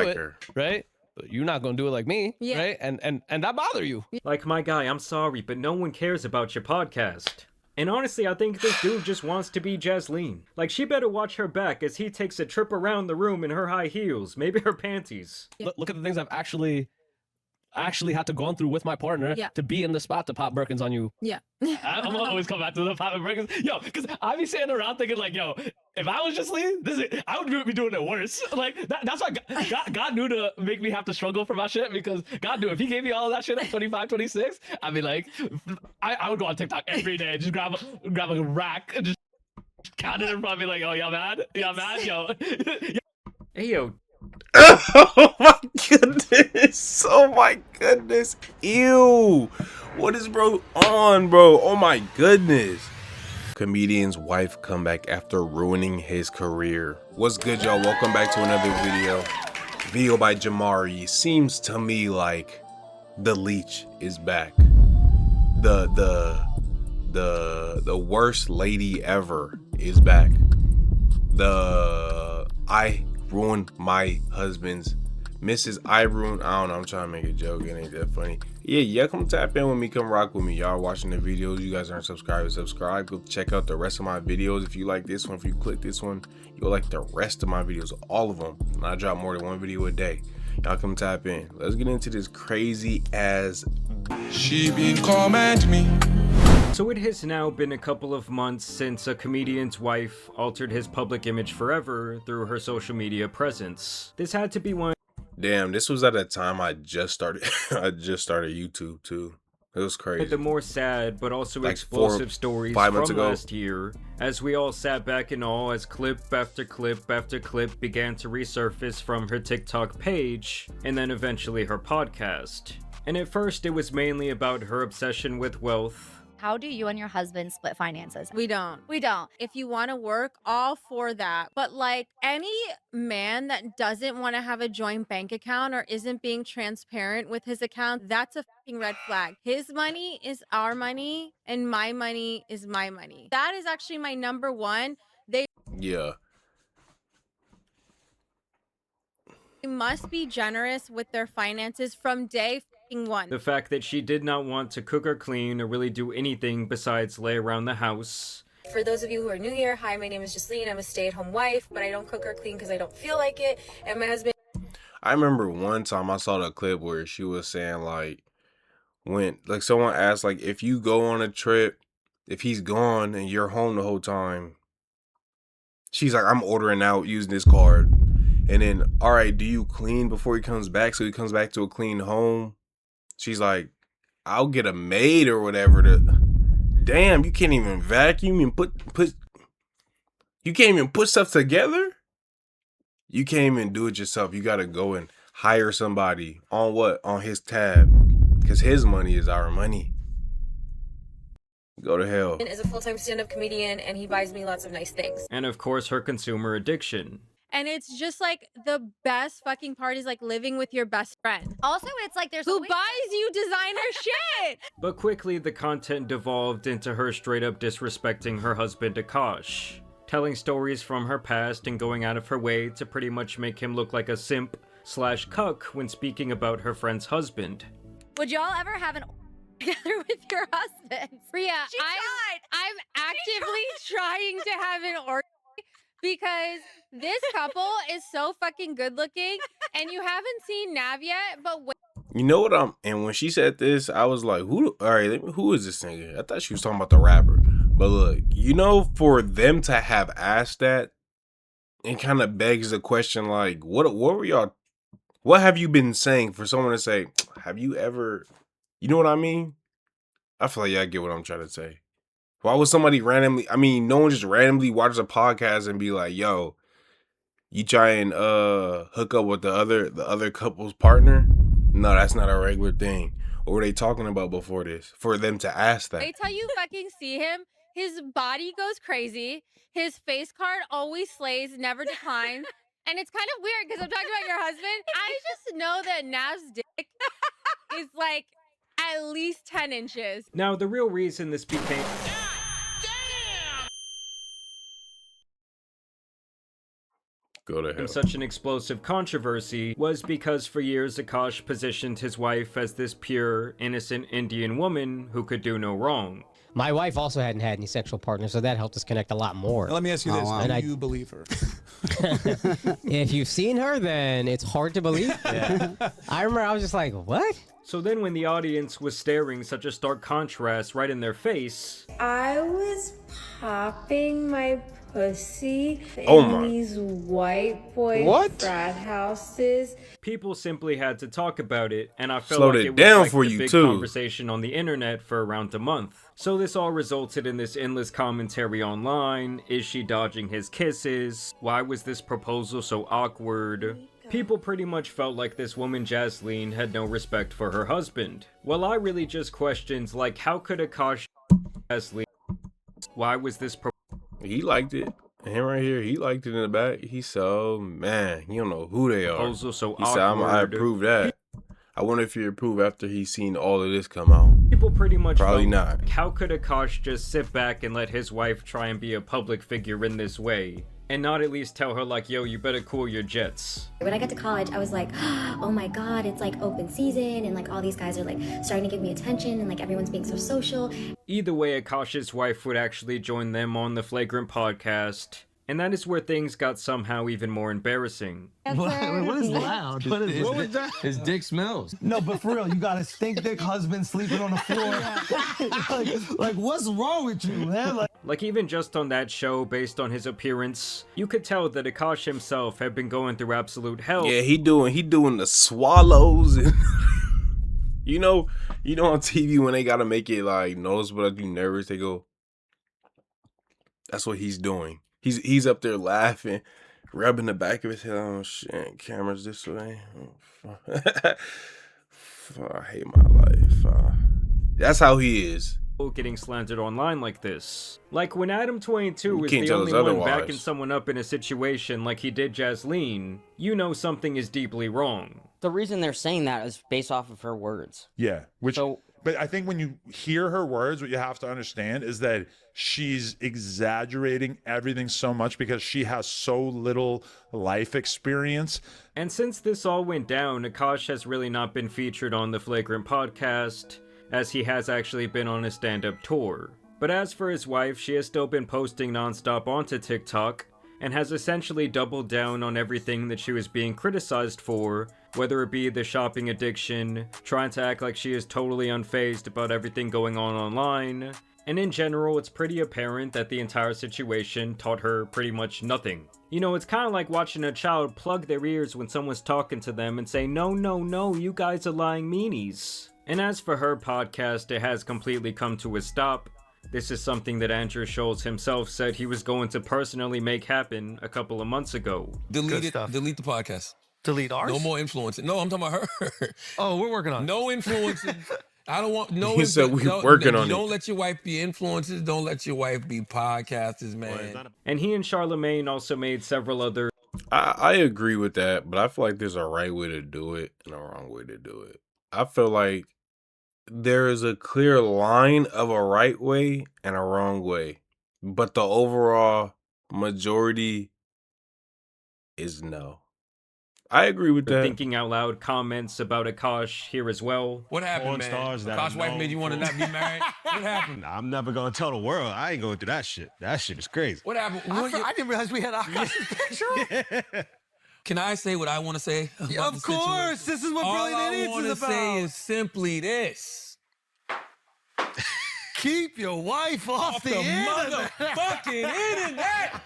like her, right? But you're not gonna do it like me, Yeah. right? And that bother you. Like, my guy, I'm sorry, but no one cares about your podcast. And honestly, I think this dude just wants to be Jasleen. Like, she better watch her back as he takes a trip around the room in her high heels, maybe her panties. Look at the things I've actually had to go through with my partner to be in the spot to pop Birkins on you. Yeah. I'm gonna always come back to the popping Birkins. Yo, because I be sitting around thinking like, yo, if I was just Lee, I would be doing it worse. Like that's why God knew to make me have to struggle for my shit, because God knew if he gave me all of that shit at 25, 26, I'd be like, I would go on TikTok every day, just grab a rack and just count it in front of me like, oh, y'all mad? Y'all mad? Yo. Hey, yo. Oh my goodness. Oh my goodness. Ew. What is bro on, bro? Oh my goodness. Comedian's wife comeback after ruining his career. What's good, y'all? Welcome back to another video by Jamari. Seems to me like the leech is back. The worst lady ever is back. I ruined my husband's Mrs. I don't know, I'm trying to make a joke. It ain't that funny. Yeah, come tap in with me, come rock with me. Y'all watching the videos, you guys aren't subscribed, subscribe. Go check out the rest of my videos. If you like this one, if you click this one, you'll like the rest of my videos, all of them. And I drop more than one video a day. Y'all come tap in. Let's get into this crazy ass. She been comment me. So it has now been a couple of months since a comedian's wife altered his public image forever through her social media presence. This had to be one. Damn, this was at a time I just started YouTube too. It was crazy. The more sad but also like explosive stories 5 from months ago. last year, as we all sat back in awe as clip after clip after clip began to resurface from her TikTok page, and then eventually her podcast. And at first it was mainly about her obsession with wealth. How do you and your husband split finances? We don't. We don't. If you want to work, all for that. But like any man that doesn't want to have a joint bank account or isn't being transparent with his account, that's a fucking red flag. His money is our money and my money is my money. That is actually my number one. They must be generous with their finances from day one. The fact that she did not want to cook or clean or really do anything besides lay around the house. For those of you who are new here, hi, my name is Jasleen. I'm a stay-at-home wife, but I don't cook or clean because I don't feel like it. And my husband... I remember one time I saw the clip where she was saying like, like someone asked like, if you go on a trip, if he's gone and you're home the whole time, she's like, I'm ordering out using this card. And then, all right, do you clean before he comes back so he comes back to a clean home? She's like, I'll get a maid or whatever to. Damn, you can't even vacuum and put. You can't even put stuff together. You can't even do it yourself. You gotta go and hire somebody on what? On his tab, because his money is our money. Go to hell. Is a full-time stand-up comedian, and he buys me lots of nice things. And of course, her consumer addiction. And it's just like the best fucking part is like living with your best friend. Also, it's like there's who buys you designer shit. But quickly, the content devolved into her straight up disrespecting her husband Akaash, telling stories from her past and going out of her way to pretty much make him look like a simp / cuck when speaking about her friend's husband. Would y'all ever have an together with your husband? Priya, I'm actively trying to have an orgy because this couple is so fucking good looking and you haven't seen Nav yet, but wait. You know what and when she said this, I was like, who is this nigga? I thought she was talking about the rapper. But look, you know, for them to have asked that, it kind of begs the question like, what were y'all, what have you been saying for someone to say, have you ever, you know what I mean? I feel like y'all get what I'm trying to say. Why would somebody randomly, I mean, no one just randomly watches a podcast and be like, yo, you try and hook up with the other couple's partner? No, that's not a regular thing. What were they talking about before this? For them to ask that. Wait till you fucking see him. His body goes crazy. His face card always slays, never declines. And it's kind of weird because I'm talking about your husband. I just know that Nav's dick is like at least 10 inches. Now, the real reason this became... Go to hell. Such an explosive controversy was because for years Akaash positioned his wife as this pure, innocent Indian woman who could do no wrong. My wife also hadn't had any sexual partners, so that helped us connect a lot more. Now, let me ask you this. wow. Do And you believe her? If you've seen her, then it's hard to believe. I remember I was just like, what? So then when the audience was staring such a stark contrast right in their face, I was popping my pussy Oh in my. these white boy What? frat houses. people simply had to talk about it, and I felt Slowed like it it was down like for the you, big too. conversation on the internet for around a month. So this all resulted in this endless commentary online. Is she dodging his kisses? Why was this proposal so awkward? People pretty much felt like this woman Jasleen had no respect for her husband. Well, I really just questioned, like, how could Akaash Jasleen? Why was this He liked it. Him right here, he liked it in the back. He said, man, you don't know who they are. proposal so He said, I awkward? approve that. I wonder if he approve after he's seen all of this come out. People pretty much Probably felt, not. how could Akaash just sit back and let his wife try and be a public figure in this way? And not at least tell her like, yo, you better cool your jets. When I got to college, I was like, oh my God, it's like open season and like all these guys are like starting to give me attention and like everyone's being so social. Either way, Akaash's wife would actually join them on the Flagrant podcast. And that is where things got somehow even more embarrassing. What is loud? What was that? His dick smells. No, but for real, you got a stink dick husband sleeping on the floor. like, what's wrong with you, man? Like even just on that show, based on his appearance, you could tell that Akaash himself had been going through absolute hell. Yeah, he doing the swallows and you know on TV when they gotta make it like noticeable that you nervous, they go. That's what he's doing. He's up there laughing, rubbing the back of his head. Oh shit, cameras this way. Oh, fuck. I hate my life. That's how he is. Getting slandered online like this. Like when Adam22 is can't the tell only us one otherwise. backing someone up in a situation like he did Jasleen, you know something is deeply wrong. The reason they're saying that is based off of her words. Yeah, So but I think when you hear her words, what you have to understand is that she's exaggerating everything so much because she has so little life experience. And since this all went down, Akaash has really not been featured on the Flagrant podcast, as he has actually been on a stand-up tour. But as for his wife, she has still been posting non-stop onto TikTok, and has essentially doubled down on everything that she was being criticized for, whether it be the shopping addiction, trying to act like she is totally unfazed about everything going on online, and in general, it's pretty apparent that the entire situation taught her pretty much nothing. You know, it's kind of like watching a child plug their ears when someone's talking to them and say, no, no, no, you guys are lying meanies. And as for her podcast, it has completely come to a stop. This is something that Andrew Schultz himself said he was going to personally make happen a couple of months ago. Delete it. Delete the podcast. Delete ours? No more influencing. No, I'm talking about her. Oh, we're working on it. No influencing. I don't want no. He said we're working on it. Don't let your wife be influencers. Don't let your wife be podcasters, man. And he and Charlemagne also made several other. I agree with that, but I feel like there's a right way to do it and a wrong way to do it. I feel like there is a clear line of a right way and a wrong way, but the overall majority is no. I agree with that. Thinking out loud comments about Akaash here as well. What happened, Porn man? stars that Akaash I wife know made you want to not be married. What happened? I'm never gonna tell the world. I ain't going through that shit. That shit is crazy. What happened? I didn't realize we had Akaash's picture. Can I say what I want to say? about the Of course, situation? this is what All Brilliant I Idiots want is to say about. is simply this. Keep your wife off The the internet. motherfucking internet.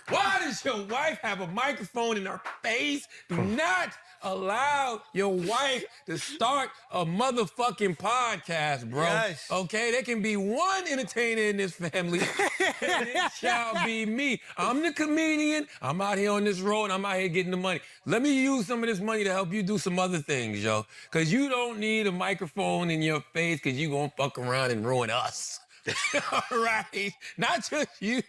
Why does your wife have a microphone in her face? Do not allow your wife to start a motherfucking podcast, bro. Yes. Okay, there can be one entertainer in this family, and it shall be me. I'm the comedian. I'm out here on this road, and I'm out here getting the money. Let me use some of this money to help you do some other things, yo. Because you don't need a microphone in your face because you going to fuck around and ruin us. All right? Not just you.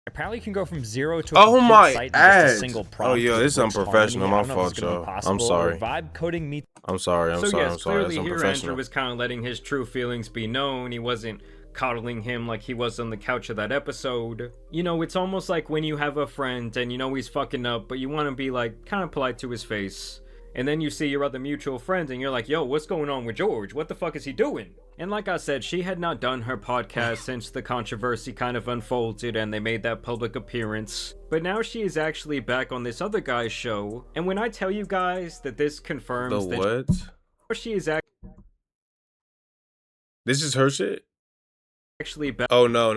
Apparently, you can go from 0 to Oh my site in just ads. a single Oh prompt. yeah, this is Works unprofessional. harmony. My I don't know if fault, it's gonna be y'all. I'm possible, or sorry. Vibe coding me. I'm sorry. So yes, I'm sorry. clearly That's here unprofessional. Andrew was kind of letting his true feelings be known. He wasn't coddling him like he was on the couch of that episode. You know, it's almost like when you have a friend and you know he's fucking up, but you want to be like kind of polite to his face. And then you see your other mutual friend and you're like, yo, what's going on with George? What the fuck is he doing? And like I said, she had not done her podcast since the controversy kind of unfolded and they made that public appearance. But now she is actually back on this other guy's show. And when I tell you guys that this confirms The that what? she is This is her shit? actually back. Oh no,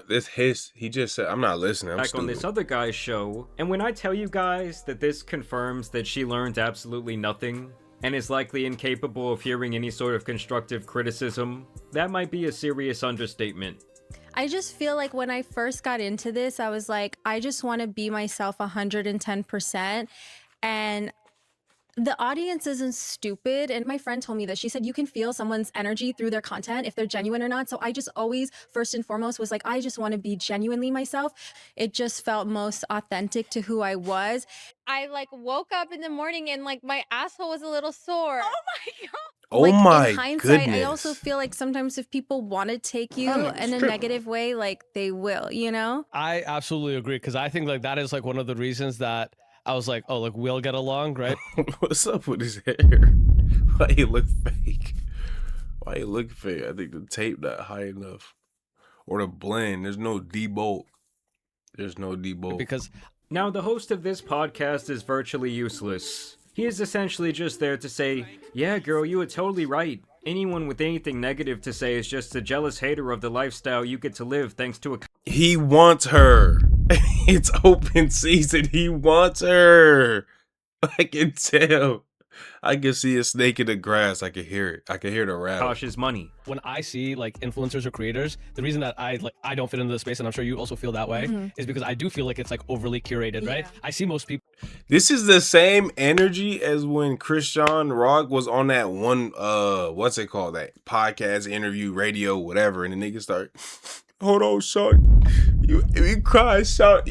he just said I'm not listening. I'm Back stupid. on this other guy's show. And when I tell you guys that this confirms that she learned absolutely nothing and is likely incapable of hearing any sort of constructive criticism, that might be a serious understatement. I just feel like when I first got into this, I was like, I just want to be myself 110%. And the audience isn't stupid. And my friend told me that. She said you can feel someone's energy through their content, if they're genuine or not. So I just always, first and foremost, was like, I just want to be genuinely myself. It just felt most authentic to who I was. I like woke up in the morning and like my asshole was a little sore. Oh my God. Oh Like, my in hindsight, goodness. I also feel like sometimes if people want to take you in a negative way, like they will, you know? I absolutely agree, because I think like that is like one of the reasons that I was like, oh, like we'll get along, right? What's up with his hair? Why he look fake? Why he look fake? I think the tape not high enough. Or the blend. There's no debolt. There's no debolt. Because now the host of this podcast is virtually useless. He is essentially just there to say, yeah girl, you were totally right. Anyone with anything negative to say is just a jealous hater of the lifestyle you get to live thanks to a... He wants her. It's open season. He wants her. I can tell. I can see a snake in the grass. I can hear it. I can hear the rattle. Akash's money. when I see like influencers or creators, the reason that I don't fit into the space, and I'm sure you also feel that way, is because I do feel like it's like overly curated, right? I see most people. This is the same energy as when Christian Rock was on that one what's it called, that podcast interview, radio, whatever, and the nigga start, hold on, son, you cry, son.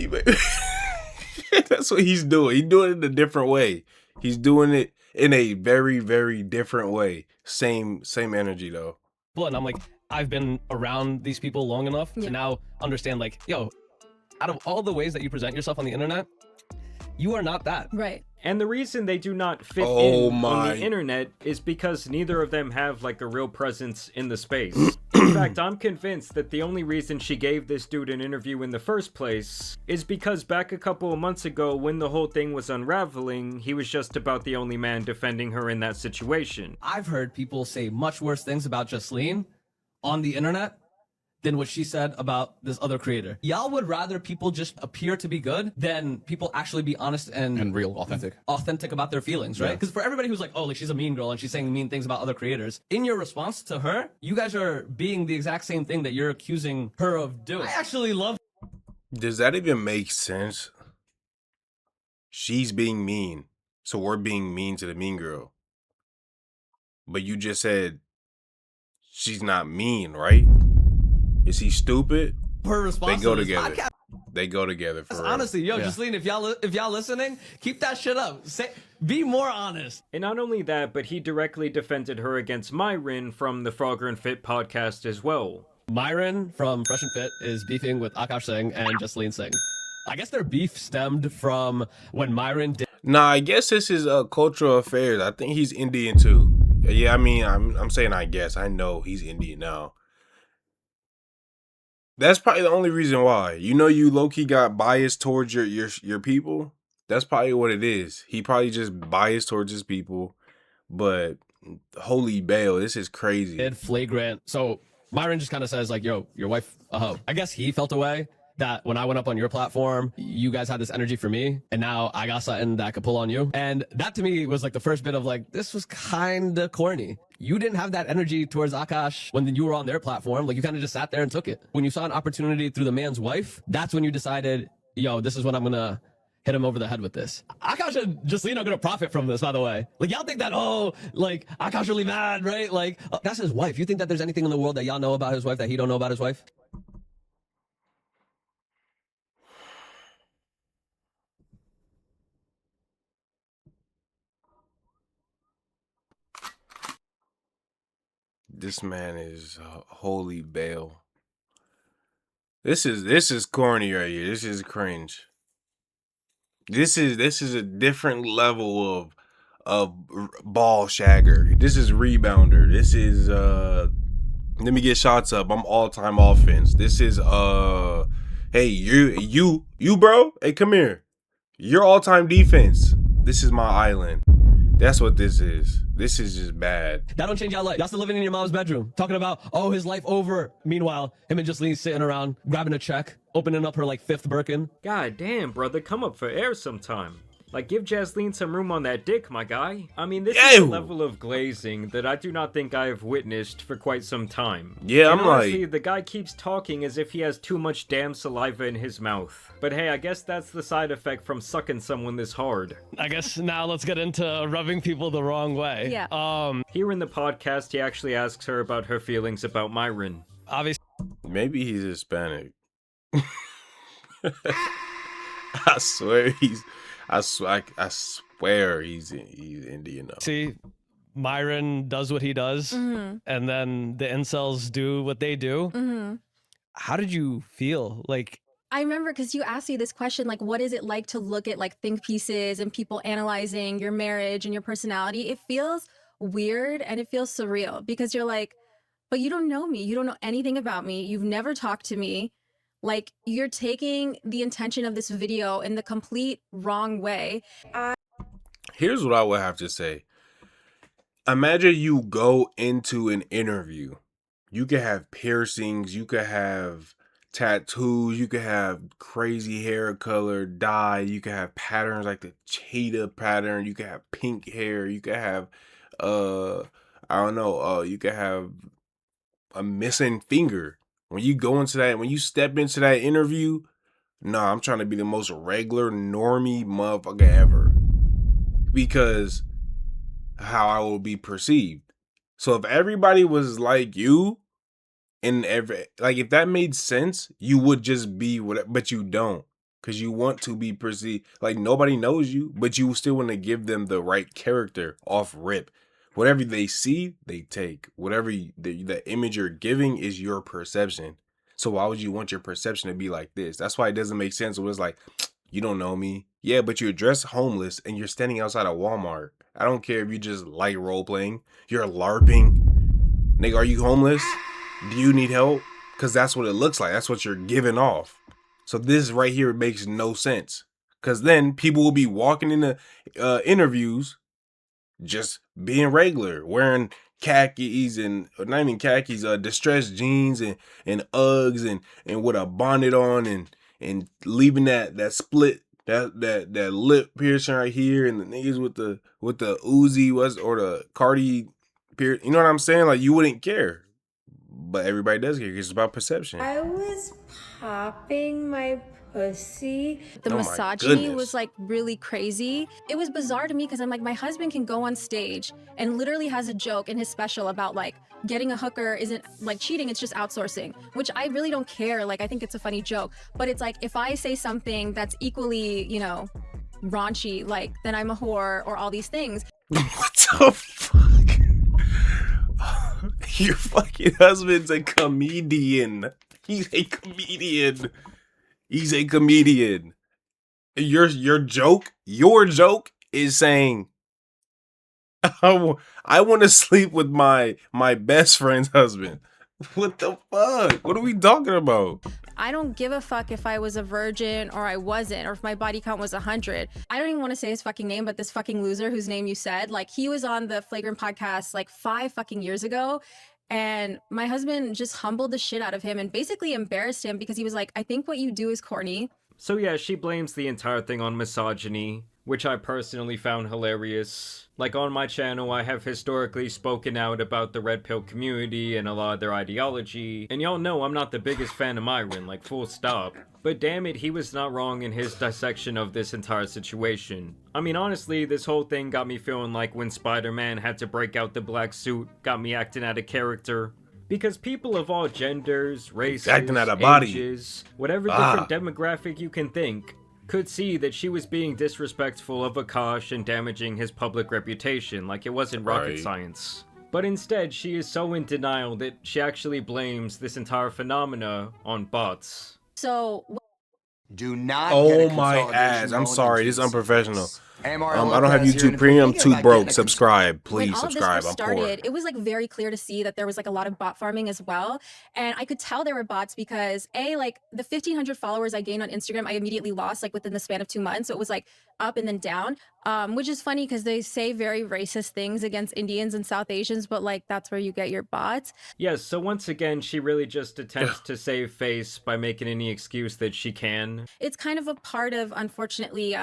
That's what he's doing. He's doing it in a different way. He's doing it in a very, very different way. Same energy though. And I'm like, I've been around these people long enough to now understand, like, yo, out of all the ways that you present yourself on the internet, you are not that. Right. And the reason they do not fit Oh in my. on the internet is because neither of them have like a real presence in the space. In fact, I'm convinced that the only reason she gave this dude an interview in the first place is because back a couple of months ago when the whole thing was unraveling, he was just about the only man defending her in that situation. I've heard people say much worse things about Jasleen on the internet than what she said about this other creator. Y'all would rather people just appear to be good than people actually be honest and real, authentic about their feelings, right? Because for everybody who's like, oh, like she's a mean girl and she's saying mean things about other creators, in your response to her, you guys are being the exact same thing that you're accusing her of doing. I actually love. Does that even make sense? She's being mean, so we're being mean to the mean girl. But you just said she's not mean, right? Is he stupid? Her response They go to this together. podcast. They go together for real. Honestly, yo, Jasleen, if y'all listening, keep that shit up. Be more honest. And not only that, but he directly defended her against Myron from the Frogger and Fit podcast as well. Myron from Fresh and Fit is beefing with Akaash Singh and Jasleen Singh. I guess their beef stemmed from when Myron did. Nah, I guess this is cultural affairs. I think he's Indian too. Yeah, I mean, I'm saying I guess. I know he's Indian now. That's probably the only reason why. You know, you low-key got biased towards your people. That's probably what it is. He probably just biased towards his people. But holy bail, this is crazy. Did flagrant. So Myron just kind of says like, yo, your wife a hoe. I guess he felt a way that when I went up on your platform, you guys had this energy for me, and now I got something that I could pull on you. And that to me was like the first bit of like, this was kind of corny. You didn't have that energy towards Akaash when you were on their platform. Like, you kind of just sat there and took it. When you saw an opportunity through the man's wife, that's when you decided, yo, this is when I'm gonna hit him over the head with this. Akaash and Jasleen are gonna profit from this, by the way. Like, y'all think that, oh, like, Akaash really mad, right? Like, that's his wife. You think that there's anything in the world that y'all know about his wife that he don't know about his wife? This man is holy bail. This is corny right here. This is cringe. This is a different level of ball shagger. This is rebounder. This is let me get shots up. I'm all-time offense. This is hey, you bro, hey, come here. You're all-time defense. This is my island. That's what this is. This is just bad. That don't change y'all life. Y'all still living in your mom's bedroom, talking about, oh, his life over. Meanwhile, him and Justine sitting around, grabbing a check, opening up her like 5th Birkin. God damn, brother, come up for air sometime. Like, give Jasleen some room on that dick, my guy. I mean, this is a level of glazing that I do not think I have witnessed for quite some time. Yeah, and I'm honestly, like... the guy keeps talking as if he has too much damn saliva in his mouth. But hey, I guess that's the side effect from sucking someone this hard. I guess now let's get into rubbing people the wrong way. Yeah. Here in the podcast, he actually asks her about her feelings about Myron. Obviously. Maybe he's Hispanic. I swear I swear he's Indian though. See, Myron does what he does, and then the incels do what they do. How did you feel? Like, I remember because you asked me this question, like, what is it like to look at like think pieces and people analyzing your marriage and your personality? It feels weird and it feels surreal because you're like, but you don't know me. You don't know anything about me. You've never talked to me. Like, you're taking the intention of this video in the complete wrong way. Here's what I would have to say. Imagine you go into an interview. You could have piercings, you could have tattoos, you could have crazy hair color, dye, you could have patterns like the cheetah pattern, you could have pink hair, you could have I don't know, you could have a missing finger. When you go into that, when you step into that interview, nah, I'm trying to be the most regular, normie motherfucker ever. Because how I will be perceived. So if everybody was like you, and if that made sense, you would just be whatever, but you don't. Because you want to be perceived. Like, nobody knows you, but you still want to give them the right character off rip. Whatever they see, they take. Whatever the image you're giving is your perception. So why would you want your perception to be like this? That's why it doesn't make sense when it's like, you don't know me. Yeah, but you're dressed homeless and you're standing outside of Walmart. I don't care if you just like role playing. You're LARPing. Nigga, are you homeless? Do you need help? Because that's what it looks like. That's what you're giving off. So this right here makes no sense. Because then people will be walking into interviews just being regular, wearing khakis and not even khakis, distressed jeans and Uggs and with a bonnet on and leaving that split that lip piercing right here, and the niggas with the Uzi or the Cardi pierce. You know what I'm saying? Like, you wouldn't care, but everybody does care because it's about perception. I was popping my pussy. The misogyny was like really crazy. It was bizarre to me because I'm like, my husband can go on stage and literally has a joke in his special about like getting a hooker isn't like cheating, it's just outsourcing, which I really don't care. Like, I think it's a funny joke, but it's like, if I say something that's equally, you know, raunchy, like, then I'm a whore or all these things. What the fuck? Your fucking husband's a comedian. He's a comedian. He's a comedian. Your joke is saying, I want to sleep with my best friend's husband. What the fuck? What are we talking about? I don't give a fuck if I was a virgin or I wasn't, or if my body count was 100. I don't even want to say his fucking name, but this fucking loser whose name you said, like, he was on the Flagrant podcast like 5 fucking years ago. And my husband just humbled the shit out of him and basically embarrassed him because he was like, I think what you do is corny. So yeah, she blames the entire thing on misogyny, which I personally found hilarious. Like, on my channel, I have historically spoken out about the red pill community and a lot of their ideology, and y'all know I'm not the biggest fan of Myron, like, full stop. But damn it, he was not wrong in his dissection of this entire situation. I mean, honestly, this whole thing got me feeling like when Spider-Man had to break out the black suit, got me acting out of character. Because people of all genders, races, acting out of body, ages, whatever different demographic you can think, could see that she was being disrespectful of Akaash and damaging his public reputation like it wasn't rocket science. But instead, she is so in denial that she actually blames this entire phenomena on bots. So Do not Oh get a my consolidation ass. I'm loan sorry. until This is you see unprofessional. this. AMR I don't have Lopez here, YouTube and if you're Premium. thinking Too about broke. getting a Subscribe. when Please all of this subscribe. first I'm poor. started, it was like very clear to see that there was like a lot of bot farming as well. And I could tell there were bots because like the 1,500 followers I gained on Instagram, I immediately lost like within the span of 2 months. So it was like up and then down, which is funny because they say very racist things against Indians and South Asians, but like that's where you get your bots. Yes, so once again, she really just attempts to save face by making any excuse that she can. It's kind of a part of, unfortunately,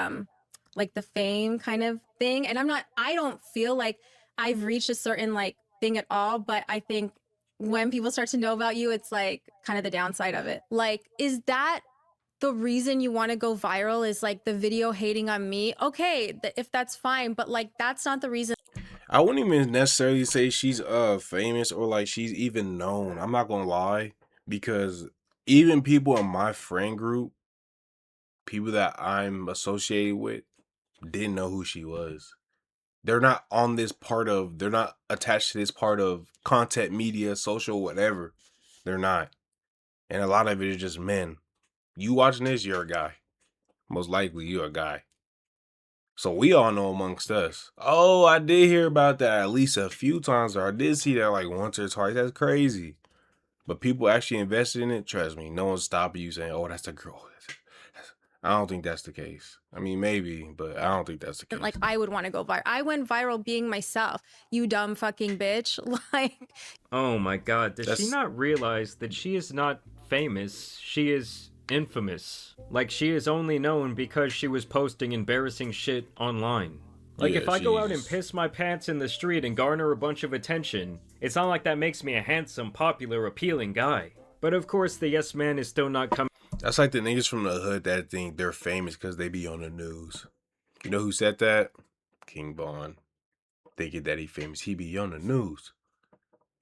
like the fame kind of thing. And I don't feel like I've reached a certain like thing at all, but I think when people start to know about you, it's like kind of the downside of it. Like, is that the reason you want to go viral, is like the video hating on me? Okay, if that's fine, but like that's not the reason. I wouldn't even necessarily say she's famous or like she's even known. I'm not gonna lie, because even people in my friend group, people that I'm associated with, didn't know who she was. They're not on this part of, they're not attached to this part of content, media, social, whatever. They're not. And a lot of it is just men. You watching this, you're a guy. Most likely you're a guy. So we all know amongst us. Oh, I did hear about that at least a few times, or I did see that like once or twice. That's crazy. But people actually invested in it. Trust me, no one's stopping you saying, "Oh, that's the girl." I don't think that's the case. I mean, maybe, but I don't think that's the case. Like I would want to go viral. I went viral being myself. You dumb fucking bitch. Like, Oh my god, does she not realize that she is not famous? She is infamous. Like, she is only known because she was posting embarrassing shit online. Like, Yeah, if I go out and she's- piss my pants in the street and garner a bunch of attention, it's not like that makes me a handsome, popular, appealing guy. But of course, the yes man is still not coming. That's like the niggas from the hood that think they're famous because they be on the news. You know who said that? King Von. Thinking that he famous. He be on the news.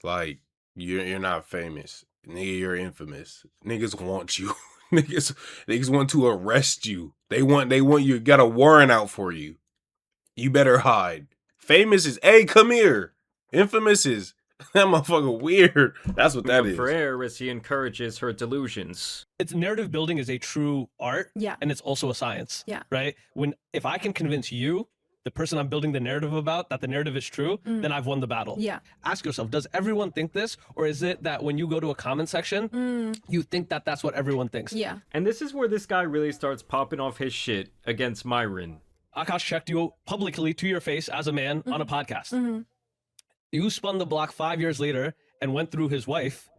Like, you're not famous. Nigga, you're infamous. Niggas want you. niggas want to arrest you. They want you, got a warrant out for you. You better hide. Famous is, hey, come here. Infamous is, that motherfucker weird. That's what that is. For air as he encourages her delusions. It's narrative building is a true art, Yeah. and it's also a science. Yeah. Right? If I can convince you, the person I'm building the narrative about, that the narrative is true, then I've won the battle. Yeah. Ask yourself, does everyone think this? Or is it that when you go to a comment section, you think that that's what everyone thinks? Yeah. And this is where this guy really starts popping off his shit against Myron. Akaash checked you publicly to your face as a man on a podcast. You spun the block 5 years later and went through his wife.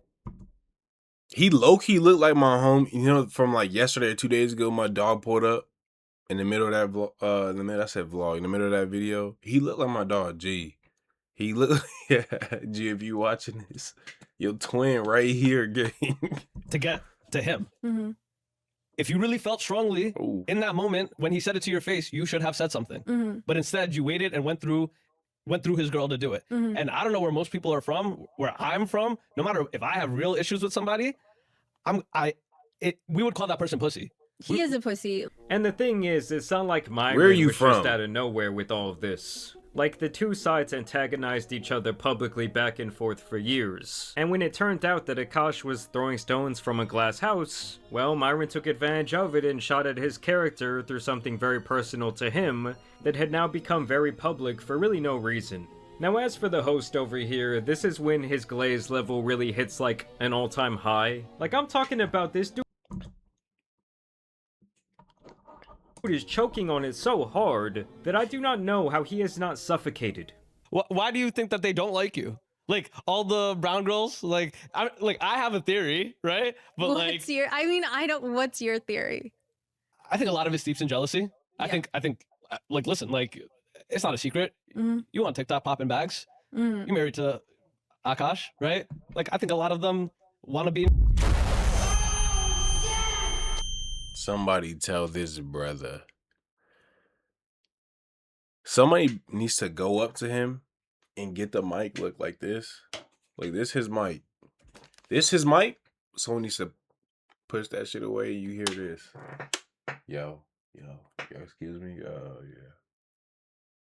He low-key looked like my home. You know, from like yesterday or 2 days ago, my dog pulled up in the middle of that vlog. In the middle of that video. He looked like my dog, G. He looked, yeah, G, if you watching this, your twin right here, gang. To get to him. If you really felt strongly in that moment when he said it to your face, you should have said something. But instead, you waited and went through his girl to do it. And I don't know where most people are from. Where I'm from, no matter if I have real issues with somebody, we would call that person pussy. He is a pussy. And the thing is, it's not like Myron Where are you was just from? out of nowhere with all of this. Like, the two sides antagonized each other publicly back and forth for years. And when it turned out that Akaash was throwing stones from a glass house, well, Myron took advantage of it and shot at his character through something very personal to him that had now become very public for really no reason. Now, as for the host over here, this is when his glaze level really hits like an all-time high. Like, I'm talking about this dude is choking on it so hard that I do not know how he is not suffocated. Why do you think that they don't like you? Like all the brown girls, I have a theory, right? But What's your theory? I think a lot of it steeps in jealousy. I think, listen, it's not a secret. You on TikTok popping bags. You married to Akaash, right? I think a lot of them want to be. Somebody tell this brother. Somebody needs to go up to him and get the mic look like this. Like this his mic. This his mic. Someone needs to push that shit away. You hear this. Yo, excuse me. Oh, yeah.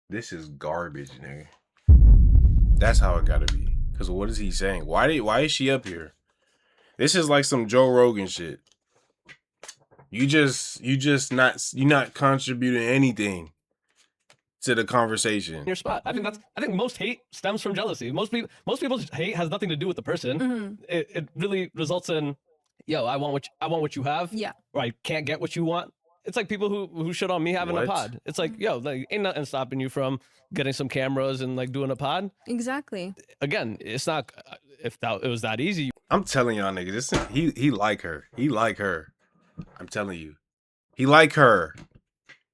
This is garbage, nigga. That's how it gotta be. Cause what is he saying? Why is she up here? This is like some Joe Rogan shit. you're not contributing anything to the conversation. Your spot. I think most hate stems from jealousy. Most people's hate has nothing to do with the person. It really results in, yo, I want what you have. Yeah. Or I can't get what you want. It's like people who shit on me having a What? pod. It's like, yo, like ain't nothing stopping you from getting some cameras and like doing a pod. Exactly. Again, it's not if it was that easy. I'm telling y'all niggas, he like her. He like her. I'm telling you. He like her.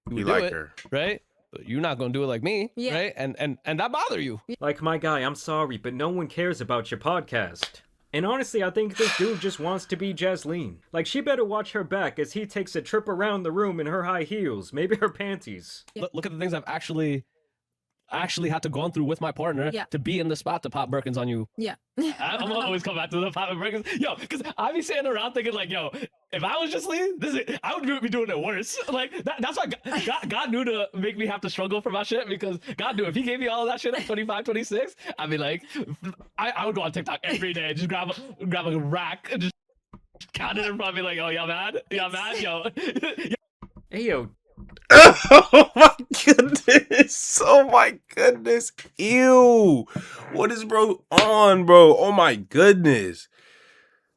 You He would do like it, her. right? But you're not gonna do it like me, Yeah. right? And that bother you. Like, my guy, I'm sorry, but no one cares about your podcast. And honestly, I think this dude just wants to be Jasleen. Like, she better watch her back as he takes a trip around the room in her high heels, maybe her panties. Look at the things I've actually had to go through with my partner Yeah. to be in the spot to pop Birkins on you. Yeah. I'm gonna always come back to the popping Birkins, yo, because I be sitting around thinking like, yo, if I was just Lee, I would be doing it worse. Like that's why God knew to make me have to struggle for my shit, because God knew if He gave me all of that shit at 25, 26, I'd be like, I would go on TikTok every day, just grab a rack and just count it in front of me like, oh, y'all mad? Y'all mad? Yo. Hey, yo, Oh my goodness. Oh my goodness. Ew. What is bro on, bro? Oh my goodness.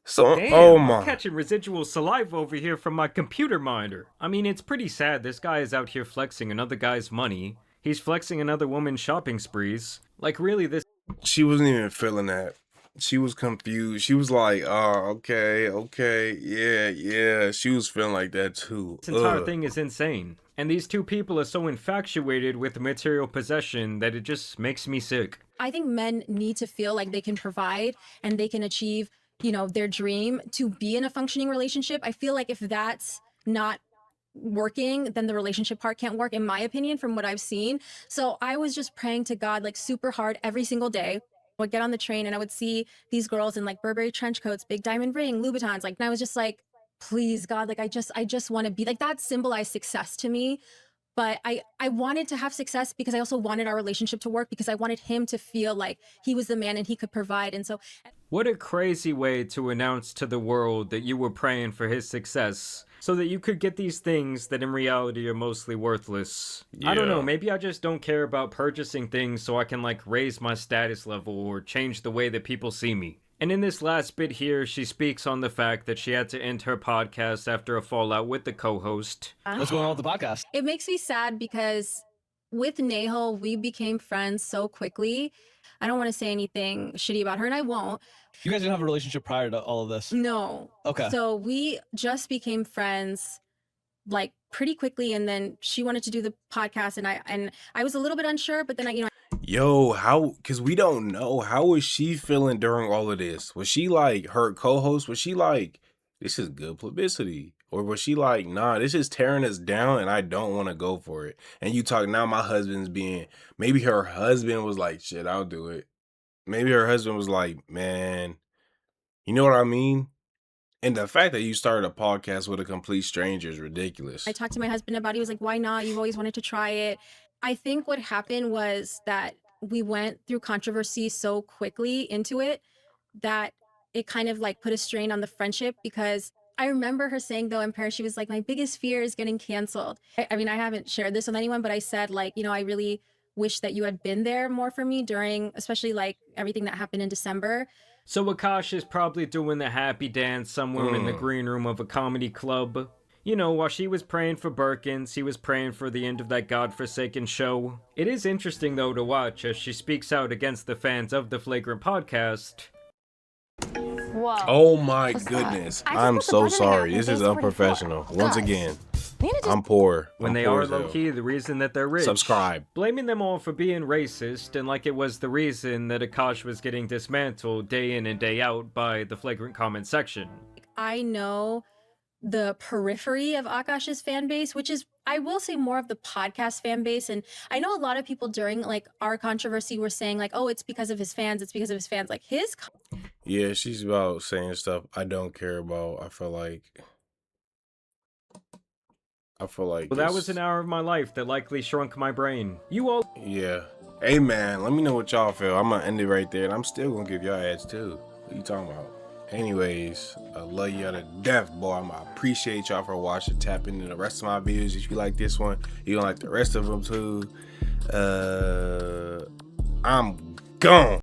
So, damn, oh I'm my. catching residual saliva over here from my computer monitor. I mean, it's pretty sad this guy is out here flexing another guy's money. He's flexing another woman's shopping sprees. Like, really, this... She wasn't even feeling that. She was confused. She was like, oh, okay, yeah. She was feeling like that too. This entire Ugh. thing is insane. And these two people are so infatuated with material possession that it just makes me sick. I think men need to feel like they can provide and they can achieve, their dream to be in a functioning relationship. I feel like if that's not working, then the relationship part can't work, in my opinion, from what I've seen. So I was just praying to God like super hard every single day. I would get on the train and I would see these girls in like Burberry trench coats, big diamond ring, Louboutins. Like, and I was just like, please God, like I just want to be like, that symbolized success to me. But I wanted to have success because I also wanted our relationship to work, because I wanted him to feel like he was the man and he could provide. And so What a crazy way to announce to the world that you were praying for his success, so that you could get these things that in reality are mostly worthless. I don't know, maybe I just don't care about purchasing things so I can like raise my status level or change the way that people see me. And in this last bit here, she speaks on the fact that she had to end her podcast after a fallout with the co-host. What's going on with the podcast? it makes me sad because with Nahal, we became friends so quickly. I don't want to say anything shitty about her, and I won't. You guys didn't have a relationship prior to all of this? No. Okay. So we just became friends like pretty quickly, and then she wanted to do the podcast, and I was a little bit unsure, but then Yo, how, because we don't know, how was she feeling during all of this? Was she like, her co-host, was she like, this is good publicity? Or was she like, nah, this is tearing us down and I don't want to go for it? And you talk, now my husband's being, maybe her husband was like, shit, I'll do it. Maybe her husband was like, man, you know what I mean? And the fact that you started a podcast with a complete stranger is ridiculous. I talked to my husband about it. He was like, why not? You've always wanted to try it. I think what happened was that we went through controversy so quickly into it that it kind of like put a strain on the friendship, because I remember her saying though in Paris, she was like, my biggest fear is getting canceled. I mean, I haven't shared this with anyone, but I said like, I really wish that you had been there more for me during, especially like everything that happened in December. So Akaash is probably doing the happy dance somewhere in the green room of a comedy club. You know, while she was praying for Birkins, he was praying for the end of that godforsaken show. It is interesting, though, to watch as she speaks out against the fans of the Flagrant podcast. Whoa. Oh my goodness. I'm so sorry. This is unprofessional. Once again, I'm poor. When they are low-key, the reason that they're rich. Subscribe. Blaming them all for being racist, and like it was the reason that Akaash was getting dismantled day in and day out by the Flagrant comment section. I know the periphery of Akaash's fan base, which is, I will say, more of the podcast fan base. And I know a lot of people during like our controversy were saying like, oh, it's because of his fans. It's because of his fans. Like his. Yeah, she's about saying stuff I don't care about. I feel like. Well, that was an hour of my life that likely shrunk my brain. You all. Yeah. Hey man, let me know what y'all feel. I'm gonna end it right there, and I'm still gonna give y'all ads too. What are you talking about? Anyways, I love y'all to death, boy. I appreciate y'all for watching. Tap into the rest of my videos if you like this one. You don't like the rest of them too. I'm gone.